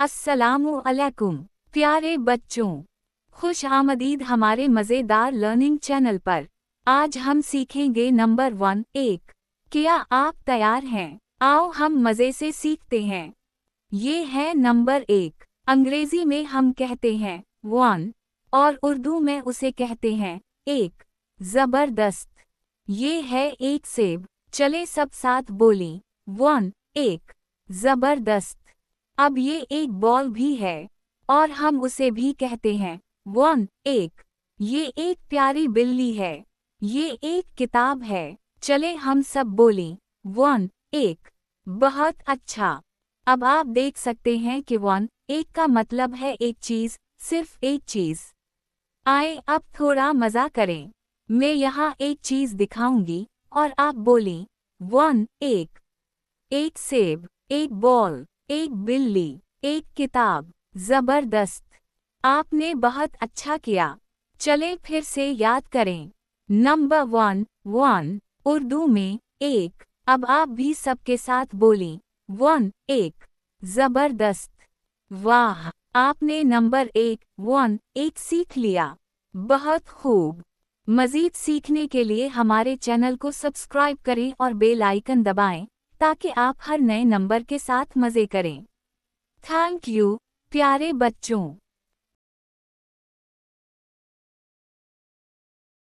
अस्सलामु अलैकुम प्यारे बच्चों, खुश आमदीद हमारे मज़ेदार लर्निंग चैनल पर। आज हम सीखेंगे नंबर 1 एक। क्या आप तैयार हैं? आओ हम मज़े से सीखते हैं। ये है नंबर 1। अंग्रेजी में हम कहते हैं 1 और उर्दू में उसे कहते हैं एक। ज़बरदस्त। ये है एक सेब। चले सब साथ बोलें 1 एक। ज़बरदस्त। अब ये एक बॉल भी है और हम उसे भी कहते हैं 1 एक। ये एक प्यारी बिल्ली है। ये एक किताब है। चले हम सब बोलें 1 एक। बहुत अच्छा। अब आप देख सकते हैं कि 1 एक का मतलब है एक चीज़, सिर्फ एक चीज़। आए अब थोड़ा मज़ा करें। मैं यहाँ एक चीज़ दिखाऊंगी और आप बोलें 1 एक। एक सेब, एक बॉल, एक बिल्ली, एक किताब। ज़बरदस्त। आपने बहुत अच्छा किया। चलें फिर से याद करें। नंबर 1 उर्दू में एक। अब आप भी सबके साथ बोलें 1 एक। ज़बरदस्त। वाह, आपने नंबर 1 एक सीख लिया। बहुत खूब। मज़ीद सीखने के लिए हमारे चैनल को सब्सक्राइब करें और बेल आइकन दबाएं ताकि आप हर नए नंबर के साथ मज़े करें। थैंक यू प्यारे बच्चों।